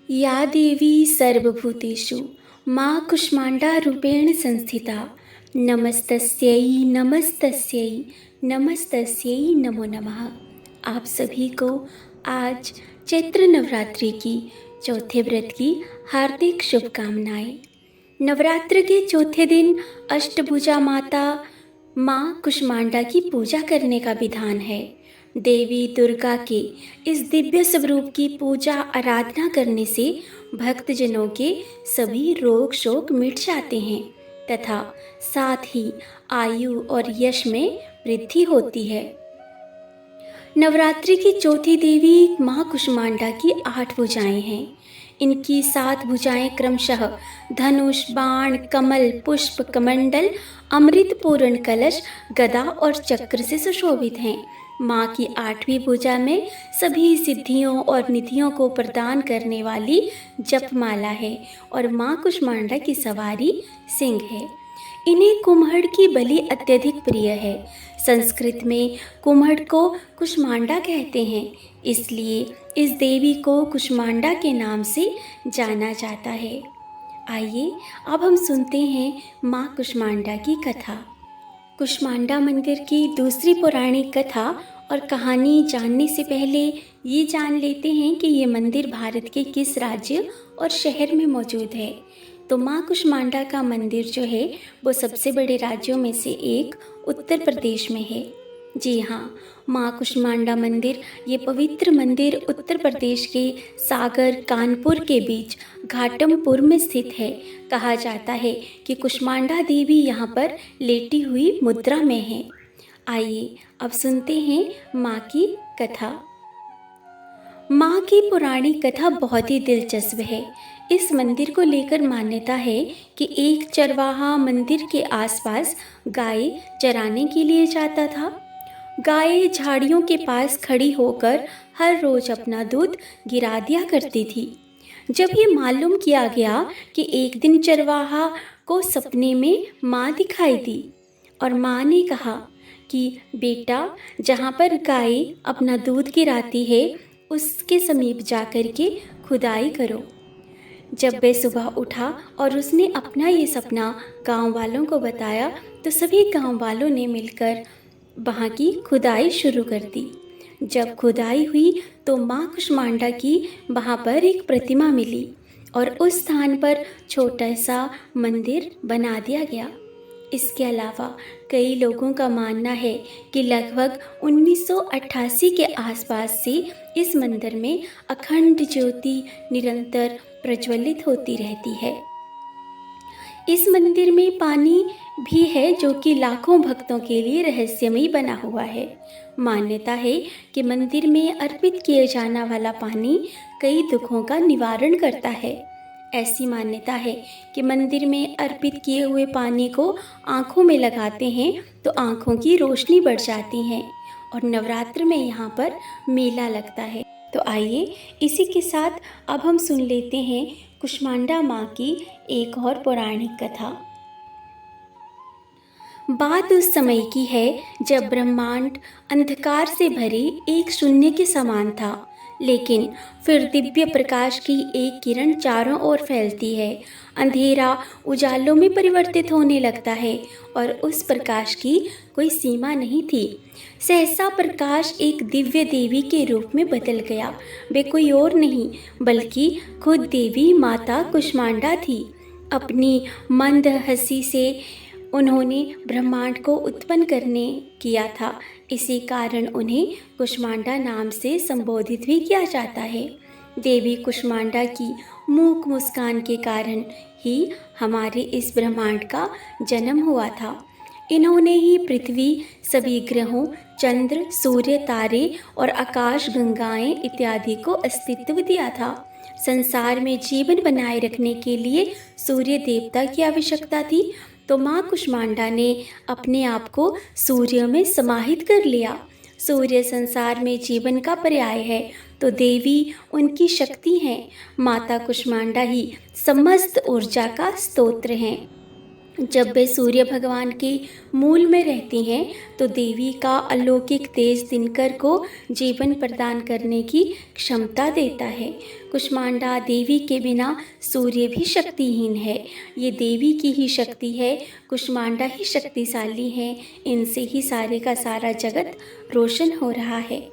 या देवी सर्वभूतेषु माँ कुष्मांडा रूपेण संस्थिता नमस्तस्यै नमस्तस्यै नमस्तस्यै नमो नमः। आप सभी को आज चैत्र नवरात्रि की चौथे व्रत की हार्दिक शुभकामनाएं। नवरात्र के चौथे दिन अष्टभुजा माता माँ कुष्मांडा की पूजा करने का विधान है। देवी दुर्गा के इस दिव्य स्वरूप की पूजा आराधना करने से भक्तजनों के सभी रोग शोक मिट जाते हैं तथा साथ ही आयु और यश में वृद्धि होती है। नवरात्रि की चौथी देवी माँ कुष्मांडा की 8 भुजाएं हैं। इनकी 7 भुजाएं क्रमशः धनुष, बाण, कमल, पुष्प, कमंडल, अमृत पूर्ण कलश, गदा और चक्र से सुशोभित हैं। माँ की 8वीं भुजा में सभी सिद्धियों और निधियों को प्रदान करने वाली जपमाला है और माँ कुष्मांडा की सवारी सिंह है। इन्हें कुम्हड़ की बलि अत्यधिक प्रिय है। संस्कृत में कुम्हड़ को कुष्मांडा कहते हैं, इसलिए इस देवी को कुष्मांडा के नाम से जाना जाता है। आइए अब हम सुनते हैं माँ कुष्मांडा की कथा। कुष्मांडा मंदिर की दूसरी पौराणिक कथा और कहानी जानने से पहले ये जान लेते हैं कि ये मंदिर भारत के किस राज्य और शहर में मौजूद है। तो माँ कुष्मांडा का मंदिर जो है वो सबसे बड़े राज्यों में से एक उत्तर प्रदेश में है। जी हाँ, माँ कुष्मांडा मंदिर ये पवित्र मंदिर उत्तर प्रदेश के सागर कानपुर के बीच घाटमपुर में स्थित है। कहा जाता है कि कुष्मांडा देवी यहाँ पर लेटी हुई मुद्रा में है। आइए अब सुनते हैं माँ की कथा। माँ की पौराणिक कथा बहुत ही दिलचस्प है। इस मंदिर को लेकर मान्यता है कि एक चरवाहा मंदिर के आसपास गाय चराने के लिए जाता था। गाय झाड़ियों के पास खड़ी होकर हर रोज अपना दूध गिरा दिया करती थी। जब ये मालूम किया गया कि एक दिन चरवाहा को सपने में माँ दिखाई दी और माँ ने कहा कि बेटा, जहाँ पर गाय अपना दूध गिराती है उसके समीप जाकर के खुदाई करो। जब वह सुबह उठा और उसने अपना ये सपना गांव वालों को बताया तो सभी गांव वालों ने मिलकर वहाँ की खुदाई शुरू कर दी। जब खुदाई हुई तो माँ कुष्मांडा की वहाँ पर एक प्रतिमा मिली और उस स्थान पर छोटा सा मंदिर बना दिया गया। इसके अलावा कई लोगों का मानना है कि लगभग 1988 के आसपास से इस मंदिर में अखंड ज्योति निरंतर प्रज्वलित होती रहती है। इस मंदिर में पानी भी है जो कि लाखों भक्तों के लिए रहस्यमयी बना हुआ है। मान्यता है कि मंदिर में अर्पित किए जाना वाला पानी कई दुखों का निवारण करता है। ऐसी मान्यता है कि मंदिर में अर्पित किए हुए पानी को आँखों में लगाते हैं तो आँखों की रोशनी बढ़ जाती है और नवरात्र में यहाँ पर मेला लगता है। तो आइए इसी के साथ अब हम सुन लेते हैं कुष्मांडा माँ की एक और पौराणिक कथा। बात उस समय की है जब ब्रह्मांड अंधकार से भरे एक शून्य के समान था, लेकिन फिर दिव्य प्रकाश की एक किरण चारों ओर फैलती है। अंधेरा उजालों में परिवर्तित होने लगता है और उस प्रकाश की कोई सीमा नहीं थी। सहसा प्रकाश एक दिव्य देवी के रूप में बदल गया। वे कोई और नहीं बल्कि खुद देवी माता कुष्मांडा थी। अपनी मंद हंसी से उन्होंने ब्रह्मांड को उत्पन्न करने किया था। इसी कारण उन्हें कुष्मांडा नाम से संबोधित भी किया जाता है। देवी कुष्मांडा की मूक मुस्कान के कारण ही हमारे इस ब्रह्मांड का जन्म हुआ था। इन्होंने ही पृथ्वी, सभी ग्रहों, चंद्र, सूर्य, तारे और आकाश गंगाएं इत्यादि को अस्तित्व दिया था। संसार में जीवन बनाए रखने के लिए सूर्य देवता की आवश्यकता थी, तो माँ कुष्मांडा ने अपने आप को सूर्य में समाहित कर लिया। सूर्य संसार में जीवन का पर्याय है, तो देवी उनकी शक्ति है। माता कुष्मांडा ही समस्त ऊर्जा का स्तोत्र हैं। जब वे सूर्य भगवान के मूल में रहती हैं तो देवी का अलौकिक तेज दिनकर को जीवन प्रदान करने की क्षमता देता है। कुष्मांडा देवी के बिना सूर्य भी शक्तिहीन है। ये देवी की ही शक्ति है, कुष्मांडा ही शक्तिशाली है, इनसे ही सारे का सारा जगत रोशन हो रहा है।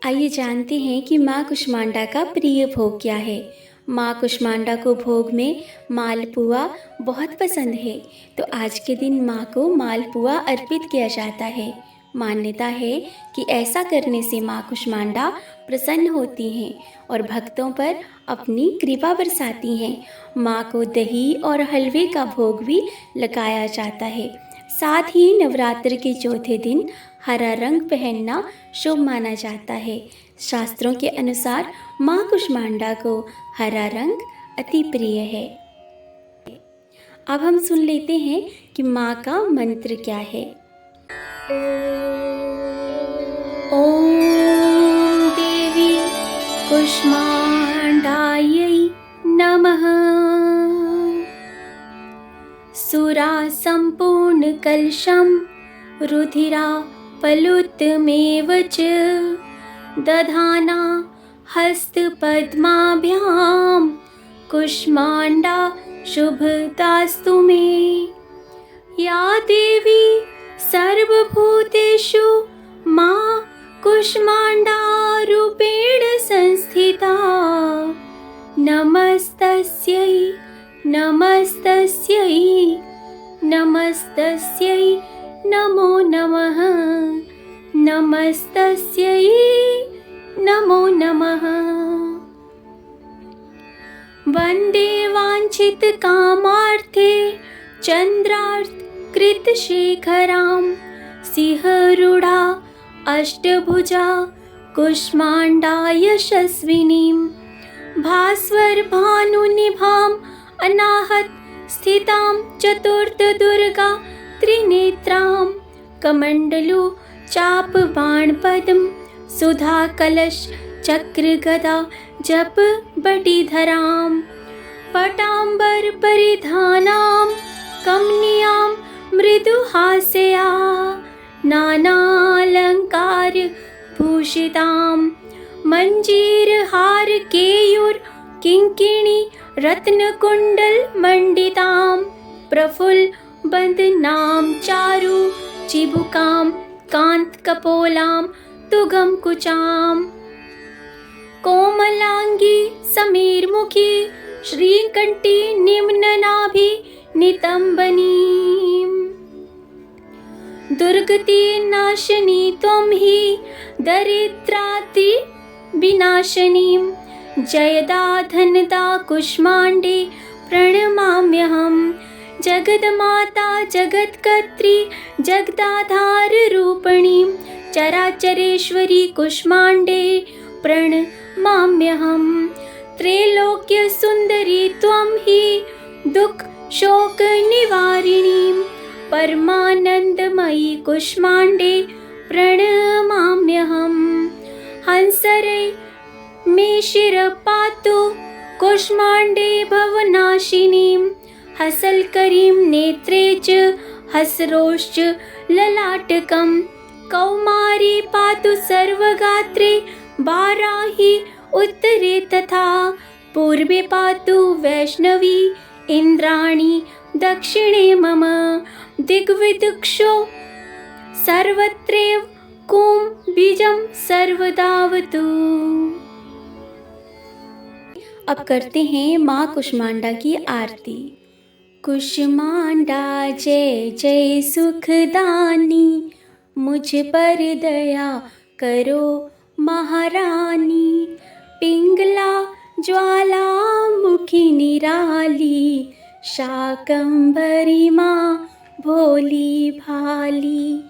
आइए जानते हैं कि माँ कुष्मांडा का प्रिय भोग क्या है। माँ कुष्मांडा को भोग में मालपुआ बहुत पसंद है, तो आज के दिन माँ को मालपुआ अर्पित किया जाता है। मान्यता है कि ऐसा करने से माँ कुष्मांडा प्रसन्न होती हैं और भक्तों पर अपनी कृपा बरसाती हैं। माँ को दही और हलवे का भोग भी लगाया जाता है। साथ ही नवरात्र के चौथे दिन हरा रंग पहनना शुभ माना जाता है। शास्त्रों के अनुसार माँ कुष्मांडा को हरा रंग अति प्रिय है। अब हम सुन लेते हैं कि माँ का मंत्र क्या है। ओम देवी कुष्मांडायै नमः। सुरा संपूर्ण कलशं रुधिरा पलुतमेव च दधाना हस्तपद्माभ्यां कुष्मांडा शुभदास्तु मे। या देवी सर्वभूतेषु मां कुष्मांडा रूपेण संस्थिता। नमस्तस्यै नमस्तस्यै नमस्तस्यै नमो नमः। नमस्तस्यै नमो नमः। वन्दे वाञ्छित कामार्थे चन्द्रार्थ कृतशेखरां सिंहरूढा अष्टभुजा कुष्मांडा यशस्विनीं। भास्वर भानुनिभाम् अनाहत स्थितां चतुर्थदुर्गा त्रिनेत्रां। कमण्डलु चाप बाणपद्म सुधा कलश चक्र गदा जप बटीधरां। पटाम्बर परिधानां कमनीयां मृदुहास्या नानालंकार भूषितां। मंजीरहार केयूर किंकिणी रत्नकुंडल मंडितां। प्रफुल्ल बंदनां चारु चिबुकां कांत कपोलां तुगम कुचां। कोमलांगी समीरमुखी श्रीकंठी निम्ननाभि नितंबनीं। दुर्गति नाशिनी त्वं हि दरिद्राति विनाशिनीं। जयदा धनदा कुष्मांडे प्रणमाम्यहम्। जगन्माता जगत्कर्त्री जगदाधार रूपिणीं। चराचरेश्वरी कुष्मांडे प्रणमाम्यहम्। त्रैलोक्य सुंदरी त्वं हि दुख शोक निवारिणीं। परमानंदमयी कुष्मांडे प्रणमाम्यहम्। हंसरे मे शिर पातु कुष्मांडे भवनाशिनीं। हसलकरीं नेत्रे च हसरोश्च ललाटकं। कौमारी पातु सर्वगात्रे वाराही उत्तरे तथा। पूर्वे पातु वैष्णवी इंद्राणी दक्षिणे मम। दिग्विदिक्षो सर्वत्रैव कुं बीजं सर्वदावतु। अब करते हैं माँ कुष्मांडा की आरती। कुष्मांडा जय जय सुखदानी। मुझ पर दया करो महारानी। पिंगला ज्वाला मुखी निराली। शाकंभरी माँ भोली भाली।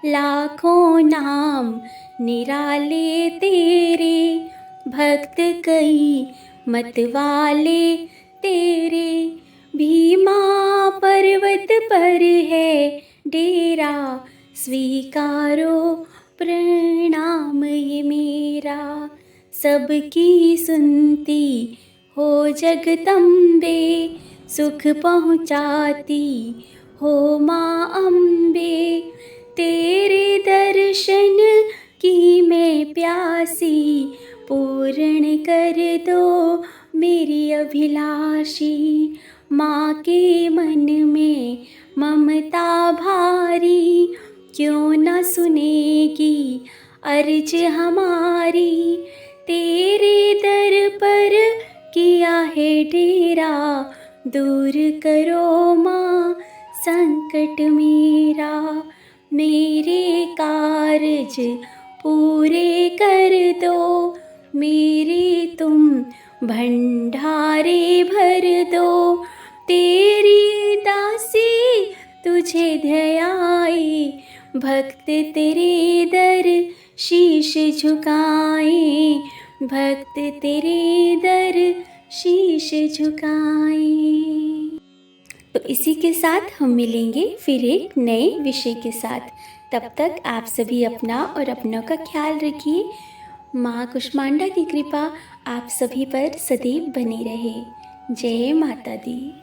लाखों नाम निराले तेरे। भक्त कई मतवाले तेरे। भीमा पर्वत पर है डेरा। स्वीकारो प्रणाम ये मेरा। सबकी सुनती हो जगदम्बे। सुख पहुँचाती हो माँ अम्बे, तेरे दर्शन की मैं प्यासी, पूर्ण कर दो मेरी अभिलाषी। माँ के मन में ममता भारी, क्यों न सुनेगी अर्ज हमारी। तेरे दर पर किया है डेरा, दूर करो माँ संकट मेरा। मेरे कारज पूरे कर दो, मेरे तुम भंडारे भर दो। तेरी दासी तुझे ध्याए, भक्त तेरे दर शीश झुकाए, भक्त तेरे दर शीश झुकाए। तो इसी के साथ हम मिलेंगे फिर एक नए विषय के साथ। तब तक आप सभी अपना और अपनों का ख्याल रखिए। माँ कुष्मांडा की कृपा आप सभी पर सदैव बनी रहे। जय माता दी।